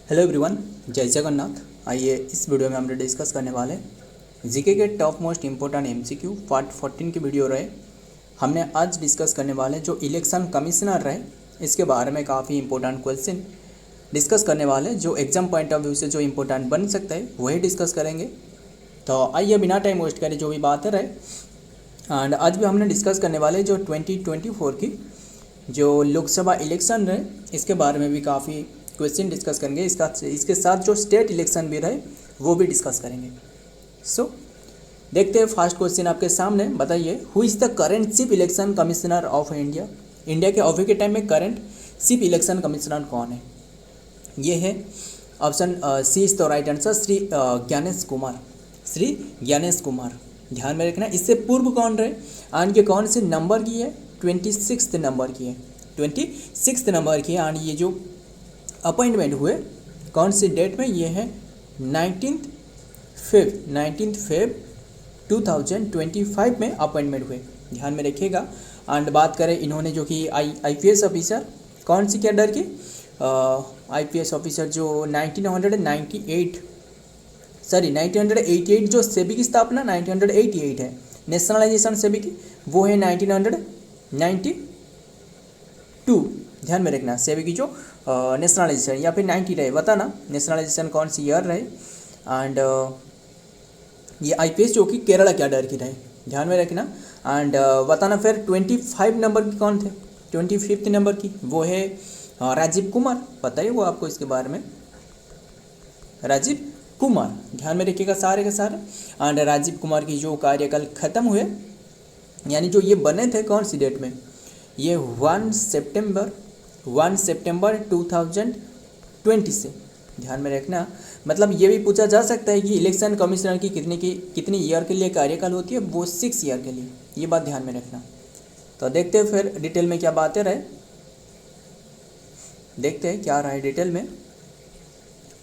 Hello everyone, जय जगन्नाथ। आइए इस वीडियो में हम डिस्कस करने वाले जीके के top most important MCQ part 14 की वीडियो रहे। हमने आज डिस्कस करने वाले जो इलेक्शन कमिश्नर रहे इसके बारे में काफ़ी इंपॉर्टेंट क्वेश्चन डिस्कस करने वाले, जो एग्जाम पॉइंट ऑफ व्यू से जो इम्पोर्टेंट बन सकता है वही डिस्कस करेंगे। तो आइए बिना टाइम वेस्ट करें जो भी बातें रहे, एंड आज भी हमने डिस्कस करने वाले जो 2024 की जो लोकसभा इलेक्शन रहे इसके बारे में भी काफ़ी क्वेश्चन डिस्कस करेंगे। इसके साथ जो स्टेट इलेक्शन भी रहे वो भी डिस्कस करेंगे। सो देखते हैं फर्स्ट क्वेश्चन आपके सामने। बताइए, who is the current chief election commissioner of India. India के अभी के टाइम में करेंट चीफ इलेक्शन कमिश्नर कौन है? ये है option C is the right answer, Shri Gyanesh Kumar. Shri Gyanesh Kumar, ध्यान में रखना। इससे पूर्व कौन रहे एंड के कौन से नंबर की है? 26 नंबर की है, 26 नंबर की है। एंड ये जो अपॉइंटमेंट हुए कौन सी डेट में? ये है 19 फेब 2025 में अपॉइंटमेंट हुए, ध्यान में रखिएगा। एंड बात करें इन्होंने जो कि आईपीएस ऑफिसर कौन सी कैडर की? आईपीएस ऑफिसर जो 1988 जो सेबी की स्थापना 1988 है, नेशनलाइजेशन सेबी की, वो है 1992, ध्यान में रखना। सेबी की जो नेशनलाइजेशन या फिर 90 रहे, बताना नेशनलाइजेशन कौन सी ईयर रहे। एंड ये आईपीएस जो कि केरला कैडर की रहे, ध्यान में रखना। एंड बताना फिर 25 नंबर की कौन थे? 25 नंबर की वो है राजीव कुमार, पता ही वो आपको इसके बारे में, राजीव कुमार, ध्यान में रखिएगा सारे के सारे। एंड राजीव कुमार की जो कार्यकाल खत्म हुए, यानी जो ये बने थे कौन सी डेट में? ये 1 सितंबर 2020 से, ध्यान में रखना। मतलब ये भी पूछा जा सकता है कि इलेक्शन कमिश्नर की कितनी ईयर के लिए कार्यकाल होती है? वो 6 ईयर के लिए, ये बात ध्यान में रखना। तो देखते हैं फिर डिटेल में क्या बातें रहे, देखते हैं क्या रहा है डिटेल में।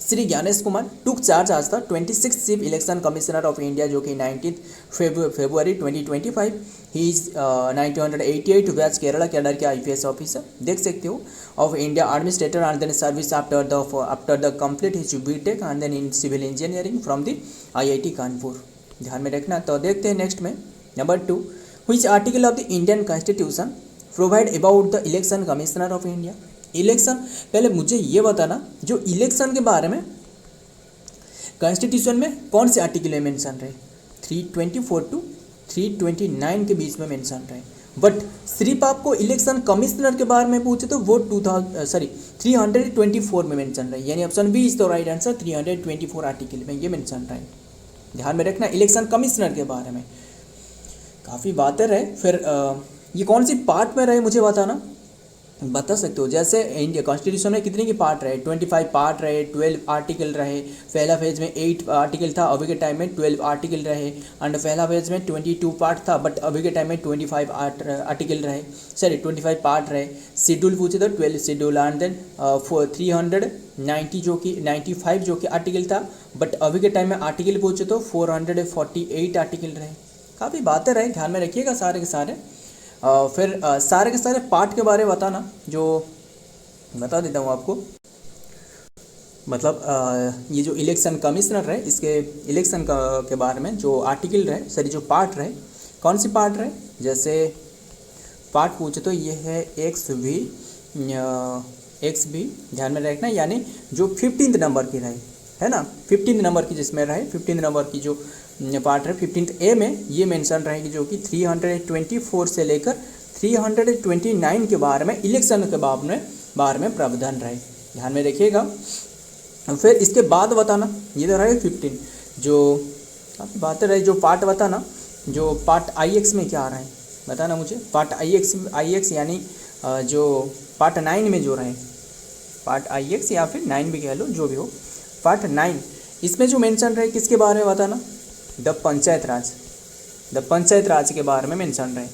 Shri Gyanesh Kumar took charge as the 26 chief election commissioner of India, जो कि 19 फरवरी 2025। He is 1988 batch Kerala cadre के आईपीएस ऑफिसर, देख सकते हो, of India administrator and then service after the complete his BTech and then in civil engineering from the IIT Kanpur, ध्यान में रखना। तो देखते हैं नेक्स्ट में number 2, which article of the Indian constitution provide about the election commissioner of India. Election, पहले मुझे ये बताना, जो इलेक्शन के बारे में कॉन्स्टिट्यूशन में कौन से आर्टिकल में मेंशन रहे? 324 टू 329 के बीच में मेंशन रहे। बट सिर्फ आपको इलेक्शन कमिश्नर के बारे में पूछे तो वो 324 में मेंशन रहे, यानी option B is the right answer. 324 article में ये मेंशन रहे, ध्यान में रखना। इलेक्शन कमिश्नर के बारे में काफ़ी बातें रहे। फिर ये कौन सी पार्ट में रहे मुझे बताना, बता सकते हो। जैसे इंडिया कॉन्स्टिट्यूशन में कितने की पार्ट रहे? 25 पार्ट रहे, 12 आर्टिकल रहे। पहला फेज में 8 आर्टिकल था, अभी के टाइम में 12 आर्टिकल रहे। एंड पहला फेज में 22 पार्ट था, बट अभी के टाइम में 25 आर्टिकल रहे, सॉरी 25 पार्ट रहे। शेड्यूल पूछे तो 12 शेड्यूल। एंड देन 390 जो कि 95 जो कि आर्टिकल था, बट अभी के टाइम में आर्टिकल पूछे तो 448 आर्टिकल रहे। काफ़ी बातें रहे, ध्यान में रखिएगा सारे के सारे। फिर सारे के सारे पार्ट के बारे में बताना, जो बता देता हूँ आपको। मतलब ये जो इलेक्शन कमिश्नर रहे इसके इलेक्शन के बारे में जो आर्टिकल रहे, सॉरी जो पार्ट रहे, कौन सी पार्ट रहे? जैसे पार्ट पूछे तो ये है एक्स भी, ध्यान में रखना, यानी जो 15 नंबर की रहे, है ना, 15 नंबर की जिसमें रहे, 15 नंबर की जो पार्ट है 15 ए में ये मेंशन रहेगी, जो कि 324 से लेकर 329 के बारे में इलेक्शन के बारे में प्रावधान रहे, ध्यान में रखिएगा। फिर इसके बाद बताना, ये तो रहे 15, जो काफ़ी बातें रहे। जो पार्ट बताना, जो पार्ट IX में क्या आ रहा है बताना मुझे। पार्ट IX यानी जो पार्ट 9 में जो रहे, पार्ट IX या फिर 9 भी कह लो, जो भी हो। पार्ट 9 इसमें जो मेंशन रहे किसके बारे में बताना? द पंचायत राज के बारे में मेंशन रहे।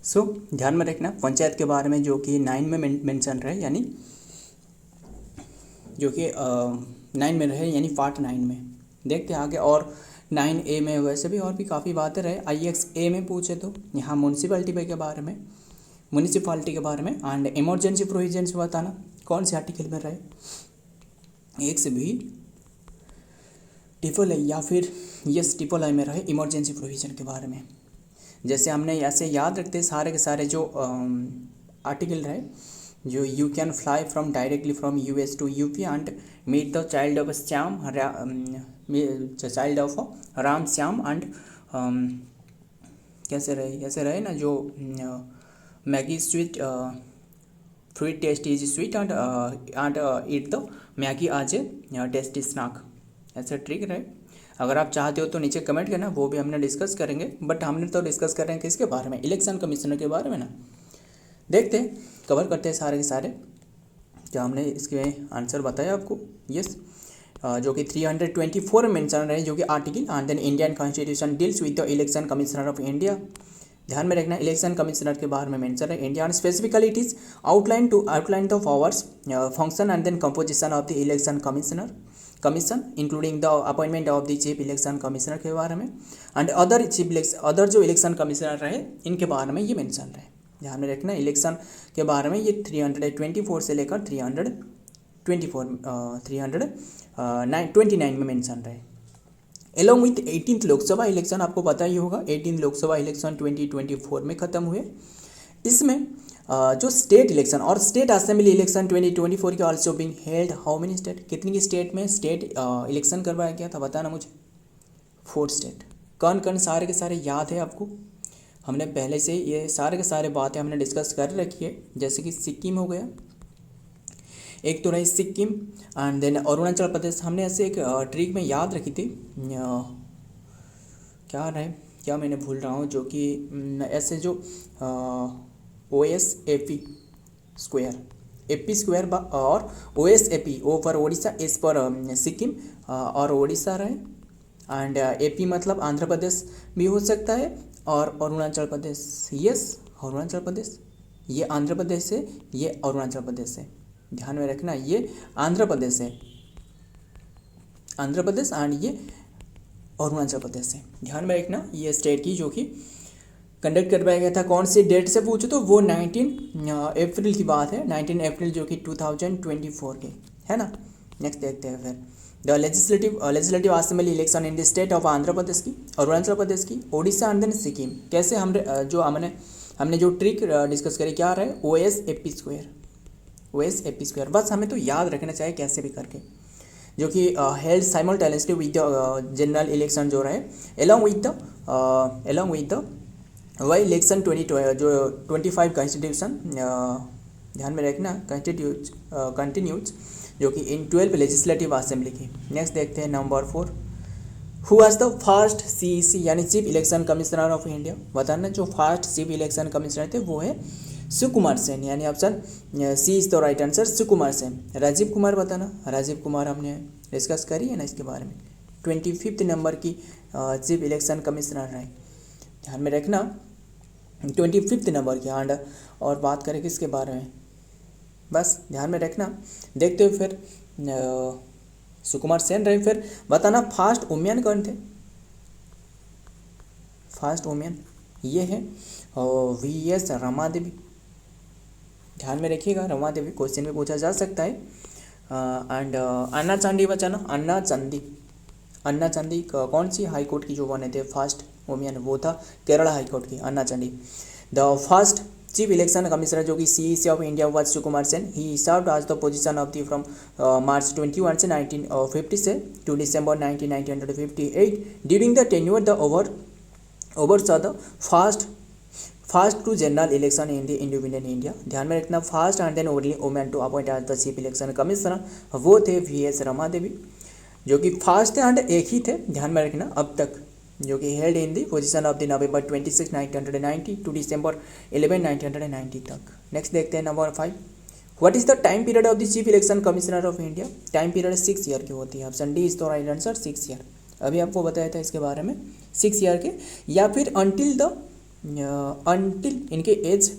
सो ध्यान में रखना, पंचायत के बारे में जो कि 9 में मेंशन रहे, यानी जो कि 9 में रहे, यानी पार्ट 9 में। देखते हैं आगे। और 9A में वैसे भी और भी काफ़ी बातें रहे। IXA में पूछे तो यहाँ म्यूनसिपैलिटी के बारे में, एंड इमरजेंसी प्रोविजंस बताना कौन से आर्टिकल में रहे। एक्स भी ट्रिपल आई या फिर यस ट्रिपल आई में रहे इमरजेंसी प्रोविज़न के बारे में। जैसे हमने ऐसे याद रखते सारे के सारे जो आर्टिकल रहे, जो you can fly from directly from US to UP and meet the child of Shyam, child of Ram Shyam and कैसे रहे, ऐसे रहे ना, जो Maggi sweet fruit taste is sweet and eat the Maggi as a tasty snack, ऐसा trick रहे। अगर आप चाहते हो तो नीचे कमेंट करना, वो भी हमने डिस्कस करेंगे। बट हमने तो डिस्कस कर रहे हैं किसके बारे में, इलेक्शन कमिश्नर के बारे में ना। देखते हैं, कवर करते हैं सारे के सारे। क्या हमने इसके आंसर बताया आपको, यस जो कि 324 में मेंशन रहे, जो कि article and then Indian constitution deals with the election commissioner of India. ध्यान में रखना, इलेक्शन कमिश्नर के बारे में मेंशन है India and specifically it is outline the powers function and then composition of the election commission including the appointment of the chief election commissioner के बारे में एंड अदर जो इलेक्शन कमिश्नर रहे इनके बारे में ये मेंशन रहे। ध्यान में रखना, इलेक्शन के बारे में ये 324 से लेकर 329 में मेंशन रहे। Along with 18th Lok Sabha election, आपको पता ही होगा 18 लोकसभा इलेक्शन 2024 में ख़त्म हुए। इसमें जो स्टेट इलेक्शन और स्टेट असेंबली इलेक्शन 2024 के also being held how many state, कितनी स्टेट में स्टेट इलेक्शन करवाया गया था बताना मुझे। 4 स्टेट। कौन कौन, सारे के सारे याद है आपको, हमने पहले से ये सारे के सारे बातें हमने डिस्कस कर रखी है। जैसे कि सिक्किम हो गया, एक तो रही सिक्किम एंड देन अरुणाचल प्रदेश। हमने ऐसे एक ट्रिक में याद रखी थी, क्या रहे, क्या मैंने भूल रहा हूँ, जो कि ऐसे जो OSAP स्क्वायर, AP स्क्वायर और OSAP, O for Odisha, S पर सिक्किम और ओडिशा रहे एंड AP मतलब आंध्र प्रदेश भी हो सकता है और अरुणाचल प्रदेश, यस अरुणाचल प्रदेश, ये आंध्र प्रदेश है, ये अरुणाचल प्रदेश है। ध्यान में रखना, ये आंध्र प्रदेश है, आंध्र प्रदेश एंड ये अरुणाचल प्रदेश है। ध्यान में रखना, ये स्टेट की जो कि कंडक्ट करवाया गया था। कौन सी डेट से पूछो तो वो 19 अप्रैल की बात है, 19 अप्रैल जो कि 2024 की है ना। नेक्स्ट देखते हैं फिर the legislative assembly election in the state of Andhra Pradesh की, अरुणाचल प्रदेश की, ओडिशा एंड देन सिक्किम। कैसे हमने जो ट्रिक डिस्कस करी, क्या रहे, OSAP स्क्वायर, बस हमें तो याद रखना चाहिए कैसे भी करके, जो कि held simultaneously with the general election जो रहे एलोंग विद द वही इलेक्शन 25 कॉन्स्टिट्यूशन। ध्यान में रखना, कंटिन्यूज जो कि इन 12 लेजिस्लेटिव असेंबली की। नेक्स्ट देखते हैं number 4, who was the first CEC यानी chief election commissioner of India. बताना, जो फर्स्ट चीफ इलेक्शन कमिश्नर थे वो है सुकुमार सेन, यानी option C is the right answer, Sukumar Sen. Rajiv Kumar बताना, राजीव कुमार हमने डिस्कस करी है ना इसके बारे में, 25th नंबर की चीफ इलेक्शन कमिश्नर रहे। ध्यान में रखना 25th नंबर की एंड, और बात करें किसके बारे में, बस ध्यान में रखना। देखते हो फिर सुकुमार सेन रहे। फिर बताना फर्स्ट वुमेन कौन थे, फर्स्ट वुमेन ये है VS रमा देवी। ध्यान में रखिएगा, रमा देवी क्वेश्चन में पूछा जा सकता है। एंड अन्ना चांदी बचाना, अन्ना चांदी कौन सी हाई कोर्ट की जो बने थे फर्स्ट वुमेन, वो था केरला हाई कोर्ट की अन्ना चांदी। The first chief election commissioner जो कि CEC of India was Sukumar Sen. He served as the position of the from March 21 से 1950 से to December 1958 during the tenure the oversaw the first to general election in the independent India। ध्यान में रखना, first and then only women to appoint as the chief election commissioner वो थे VS Rama Devi, जो कि first and एक ही थे। ध्यान में रखना अब तक, जो कि held in the position of the November 26, 1990 to December 11, 1990 तक। नेक्स्ट देखते हैं number 5, what is the time period of the chief election commissioner of India. Time period 6 year की होती है, option D is the right answer, 6 year. अभी आपको बताया था इसके बारे में, 6 ईयर के, या फिर अंटिल इनके एज,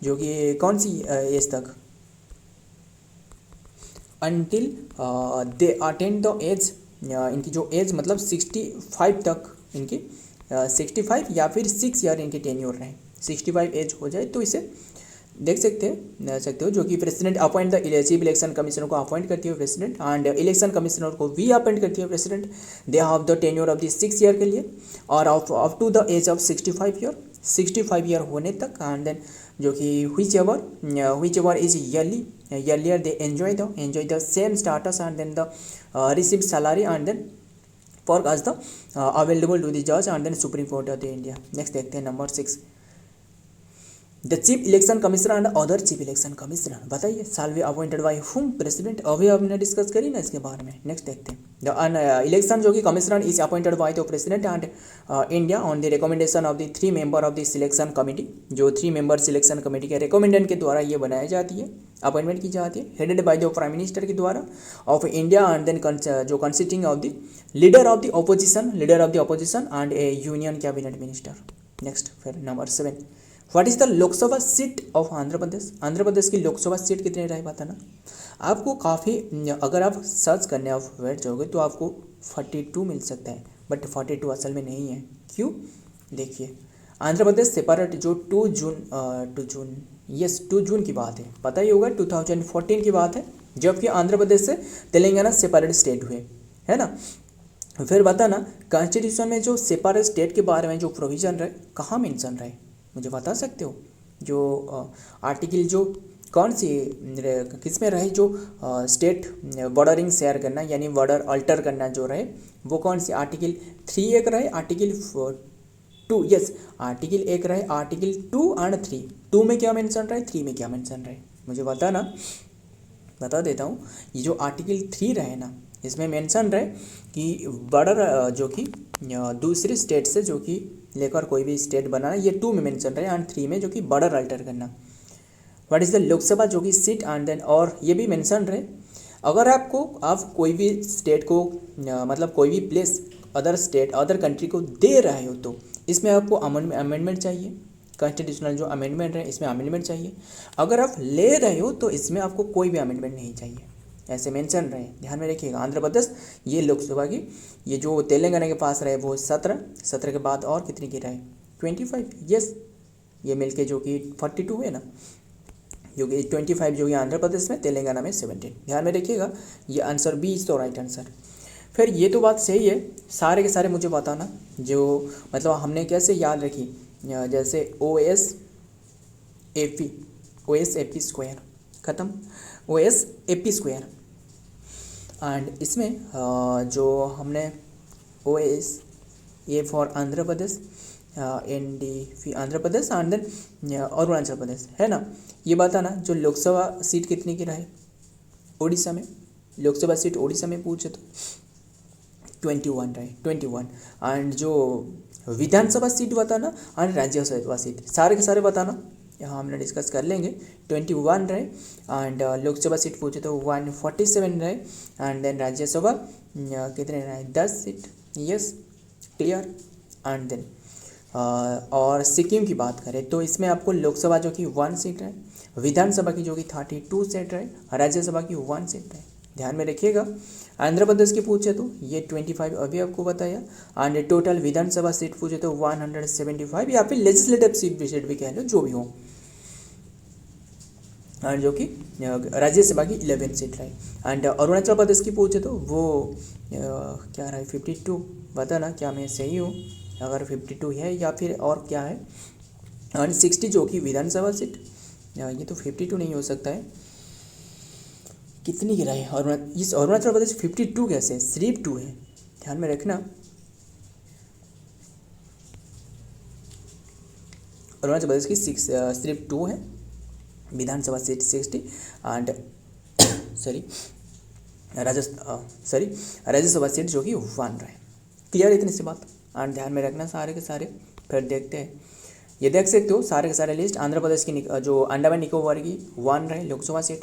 जो कि कौन सी एज तक, until they attend the age, इनकी जो एज मतलब 65 तक, इनकी 65 या फिर 6 ईयर इनके टेन्योर रहे। 65 एज हो जाए तो इसे देख सकते हो जो कि president appoint the chief election commissioner को अपॉइंट करती है प्रेसिडेंट, एंड इलेक्शन कमिश्नर को भी अपॉइंट करती है president. They have the tenure of the 6 year के लिए, और up to the age of 65 year होने तक, एंड देन जो कि which ever is earlier they enjoy the same status, and then the receive salary, and then for as the available to the judge and then Supreme Court of the India। Next देखते हैं number 6, the chief election commissioner and other chief election commissioner. बताइए shall be appointed by whom, president. अभी हमने discuss करी ना इसके बारे में। नेक्स्ट देखते हैं, द इलेक्शन जो कि commissioner is appointed by the president and India on the recommendation of the 3 member of the selection committee. जो 3 मेंबर सिलेक्शन कमेटी के रिकमेंडेशन के द्वारा ये बनाई जाती है, अपॉइंटमेंट की जाती है, headed by the prime minister के द्वारा ऑफ इंडिया, एंड देन जो consisting of the leader of the opposition and a union cabinet minister. Next फिर number 7, what is the Lok Sabha seat of Andhra Pradesh. Andhra Pradesh की लोकसभा सीट कितनी रही बताना। आपको काफ़ी, अगर आप सर्च करने आप बैठ जाओगे तो आपको 42 मिल सकता है, बट 42 असल में नहीं है। क्यों? देखिए, आंध्र प्रदेश सेपरेट जो 2 जून की बात है, पता ही होगा 2014 की बात है, जबकि आंध्र प्रदेश से तेलंगाना सेपरेट स्टेट हुए, है ना। फिर बताना कॉन्स्टिट्यूशन में जो सेपरेट स्टेट के बारे में जो प्रोविजन रहे, कहाँ मेंशन रहे, मुझे बता सकते हो। जो आर्टिकल जो कौन सी किस में रहे, जो स्टेट बॉर्डरिंग शेयर करना यानी बॉर्डर अल्टर करना जो रहे, वो कौन सी आर्टिकल 3 एक रहे, आर्टिकल 2, यस आर्टिकल 1 रहे, आर्टिकल 2 एंड 3। 2 में क्या मेंशन रहे, 3 में क्या मेंशन रहे, मुझे बता देता हूँ। ये जो आर्टिकल 3 रहे ना, इसमें मेंशन रहे कि बॉर्डर जो कि दूसरी स्टेट से जो कि लेकर कोई भी स्टेट बनाना, ये 2 में मेंशन रहे, एंड 3 में जो कि बॉर्डर अल्टर करना। व्हाट इज़ द लोकसभा जो कि सीट, एंड देन और ये भी मेंशन रहे, अगर आप कोई भी स्टेट को मतलब कोई भी place other state other country को दे रहे हो, तो इसमें आपको अमेंडमेंट चाहिए। कॉन्स्टिट्यूशनल जो अमेंडमेंट है, इसमें अमेंडमेंट चाहिए। अगर आप ले रहे हो तो इसमें आपको कोई भी अमेंडमेंट नहीं चाहिए, ऐसे मेंशन रहे, ध्यान में रखिएगा। आंध्र प्रदेश ये लोकसभा की, ये जो तेलंगाना के पास रहे वो 17 के बाद और कितनी की रहे 25, यस ये मिलके जो कि 42 हुए ना, जो कि 25 जो कि आंध्र प्रदेश में, तेलंगाना में 17। ध्यान में रखिएगा, ये आंसर बी इज तो राइट आंसर। फिर ये तो बात सही है, सारे के सारे मुझे बताना जो मतलब हमने कैसे याद रखी, जैसे OS स्क्वायर ख़त्म, OS एंड इसमें जो हमने OS A for Andhra Pradesh, ND Andhra Pradesh, and then Arunachal Pradesh, है ना। ये बताना जो लोकसभा सीट कितनी की रहे उड़ीसा में, लोकसभा सीट उड़ीसा में पूछे तो 21 रहे, 21। एंड जो विधानसभा सीट बताना एंड राज्यसभा सीट, सारे के सारे बताना, यहाँ हमने डिस्कस कर लेंगे। 21 रहे, एंड लोकसभा सीट पूछे तो 147 रहे, एंड देन राज्यसभा कितने रहे 10 seat, yes clear. And then और सिक्किम की बात करें तो इसमें आपको लोकसभा जो कि 1 सीट रहे, विधानसभा की जो कि 32 सीट रहे, राज्यसभा की 1 सीट रहे, ध्यान में रखिएगा। आंध्र प्रदेश की पूछे तो ये 25 अभी आपको बताया, एंड टोटल विधानसभा सीट पूछे तो 175, या फिर लेजिस्लेटिव सीट भी कह लो, जो भी हो, एंड जो कि राज्यसभा की 11 सीट रही। एंड अरुणाचल प्रदेश की पूछे तो वो क्या रहा है 52, बताना क्या मैं सही हूँ, अगर 52 है या फिर और क्या है। एंड 60 जो कि विधानसभा सीट, ये तो 52 नहीं हो सकता है, कितनी की रही इस अरुणाचल प्रदेश 52 कैसे, सिर्फ 2 है, ध्यान में रखना। अरुणाचल प्रदेश की सिर्फ 2 है, विधानसभा सीट 60, एंड राज्यसभा सीट जो कि 1 रहे। क्लियर इतनी सी बात, एंड ध्यान में रखना सारे के सारे। फिर देखते हैं, ये देख सकते हो सारे के सारे लिस्ट। आंध्र प्रदेश की जो अंडमान निकोबार की 1 रहे लोकसभा सीट,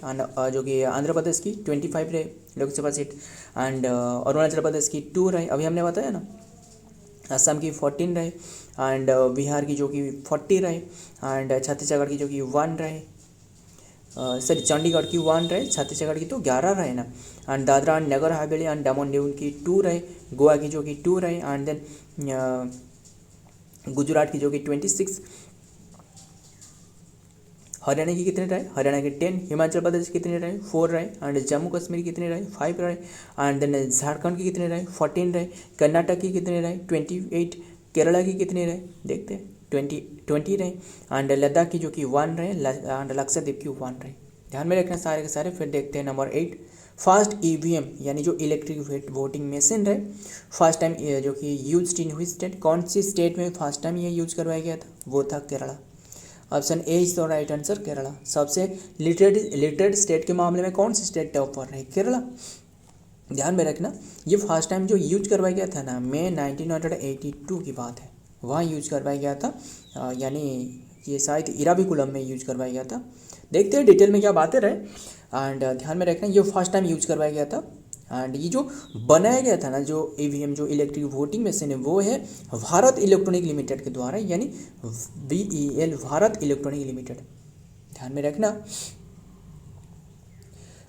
जो कि आंध्र प्रदेश की 25 रहे लोकसभा सीट, एंड अरुणाचल प्रदेश की 2 रहे, अभी हमने बताया ना। असम की 14 रहे, एंड बिहार की जो कि 40 रहे, एंड छत्तीसगढ़ की जो कि 1 रहे, चंडीगढ़ की 1 रहे, छत्तीसगढ़ की तो 11 रहे ना, and Dadra and Nagar Haveli and Daman Diu की 2 रहे, गोवा की जो कि 2 रहे, एंड देन गुजरात की जो कि 26, हरियाणा की कितने रहे, हरियाणा के 10, हिमाचल प्रदेश कितने रहे, 4 रहे, एंड जम्मू कश्मीर कितने रहे, 5 रहे, एंड देन झारखंड की कितने रहे, 14 रहे, कर्नाटक की कितने रहे, 28, केरला की कितने रहे, देखते हैं 20 रहे, एंड लद्दाख की जो कि 1 रहे, एंड लक्षद्वीप की 1 रहे। ध्यान में रखना सारे के सारे। फिर देखते हैं नंबर 8, फास्ट ईवीएम यानी जो इलेक्ट्रिक वोटिंग मशीन रहे, फर्स्ट टाइम जो कि यूज इन हुई स्टेट, कौन सी स्टेट में फर्स्ट टाइम ये यूज करवाया गया था, वो था Kerala. Option A is the right answer, Kerala. सबसे लिटरेट स्टेट के मामले में कौन सी स्टेट टॉप पर रही, केरला। ध्यान में रखना ये फर्स्ट टाइम जो यूज करवाया गया था ना, मई 1982 की बात है, वहाँ यूज करवाया गया था, यानी ये शायद इराविकुलम में यूज करवाया गया था। देखते हैं डिटेल में क्या बातें रहे, एंड ध्यान में रखना ये फर्स्ट टाइम यूज करवाया गया था। एंड ये जो बनाया गया था ना, जो ईवीएम जो इलेक्ट्रिक वोटिंग मशीन है, वो है भारत इलेक्ट्रॉनिक लिमिटेड के द्वारा, यानी VEL, भारत इलेक्ट्रॉनिक लिमिटेड। ध्यान में रखना,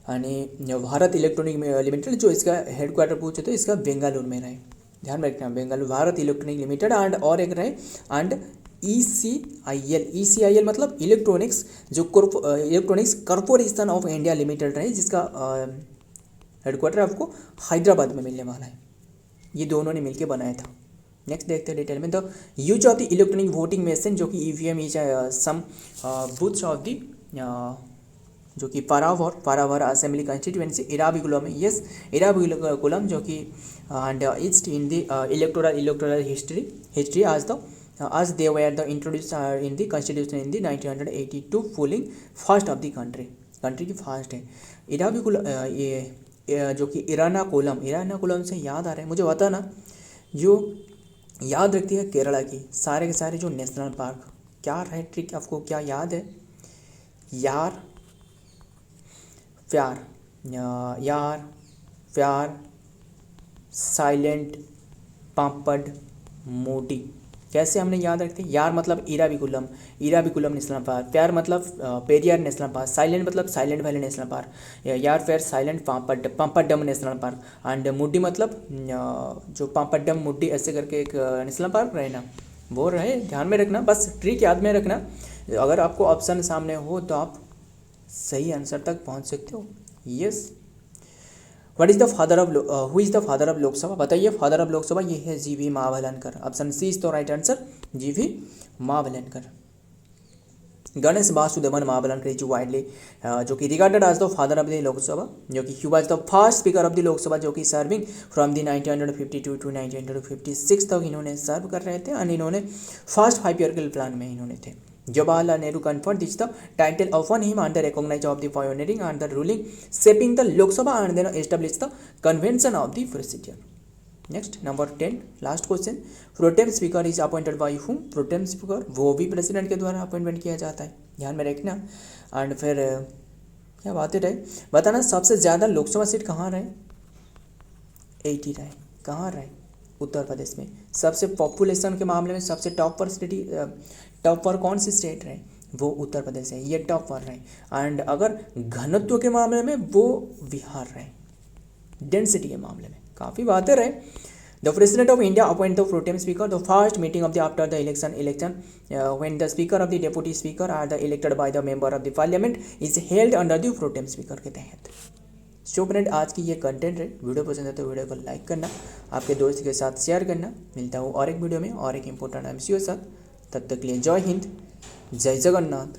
यानी भारत इलेक्ट्रॉनिक लिमिटेड, जो इसका हेडक्वार्टर पूछे तो इसका बेंगलुरु में रहे। ध्यान में रखना, Bengaluru, Bharat electronic limited. And और एक रहे एंड ECIL मतलब electronics electronics corporation of India limited रहे, जिसका हेडक्वार्टर आपको हैदराबाद में मिलने वाला है। ये दोनों ने मिलकर बनाया था। नेक्स्ट देखते हैं डिटेल में, the use of the electronic voting machine जो कि EVM is some booths of the जो कि पारावर असेंबली कंस्टिट्यूएंसी इराविकुलम में, यस इराविकुलम, जो कि and east in the electoral history as they were the introduced in the constitution in the 1982 fooling first of the country की first है इराविकुलम। ये जो कि इरानाकुलम से याद आ रहा है मुझे, बताना जो याद रखती है केरला की सारे के सारे जो नेशनल पार्क, क्या रहे ट्रिक, आपको क्या याद है, यार प्यार, साइलेंट, पापड़, मोटी। कैसे हमने याद रखते हैं, यार मतलब इराविकुलम नेशनल पार्क, प्यार मतलब पेरियार नेशनल पार्क, साइलेंट मतलब साइलेंट वैली नेशनल पार्क, यार प्यार silent papadum national park, and मुड्डी मतलब जो पापड़म मुड्डी ऐसे करके एक नेशनल पार्क रहे ना, वो रहे। ध्यान में रखना, बस ट्रिक याद में रखना। अगर आपको ऑप्शन सामने हो तो आप सही आंसर तक पहुंच सकते हो। Yes, what is the father of who is the father of Lok Sabha, बताइए फादर ऑफ लोकसभा, ये है GV Mavalankar. Option C is the right answer, GV Mavalankar. Ganesh Vasudevan Mavalankar is widely जो कि regarded as the father of the Lok Sabha, जो कि he was the first speaker of the Lok Sabha, जो कि serving from the 1952 to 1956 तक इन्होंने सर्व कर रहे थे, एंड इन्होंने फर्स्ट 5 ईयर के प्लान में इन्होंने थे। Jawaharlal Nehru conferred this the title upon him and recognized of the pioneering and the ruling shaping the Lok Sabha and then established the convention of the procedure. Next number 10 last question, pro tem speaker is appointed by whom? pro tem speaker वो भी president के द्वारा appointment किया जाता है, ध्यान में रखना। एंड फिर क्या बातें रहे, बताना सबसे ज़्यादा लोकसभा सीट कहाँ रहे, 80 रहे, कहाँ रहे, उत्तर प्रदेश में। सबसे पॉपुलेशन के मामले में सबसे टॉप पर कौन सी स्टेट रहे, वो उत्तर प्रदेश है, ये टॉप पर रहे। एंड अगर घनत्व के मामले में वो बिहार रहे, डेंसिटी के मामले में काफ़ी बातें रहे। The president of India appoint the pro tem speaker, the first meeting of the after the election when the speaker of the deputy speaker are the elected by the member of the parliament is held under the pro tem speaker के तहत। So friend, आज की ये content है, video पसंद है तो video को लाइक करना, आपके दोस्त के साथ शेयर करना। मिलता हूँ और एक वीडियो में और एक इंपॉर्टेंट MCQ साथ, तब तक के लिए जय हिंद, जय जगन्नाथ।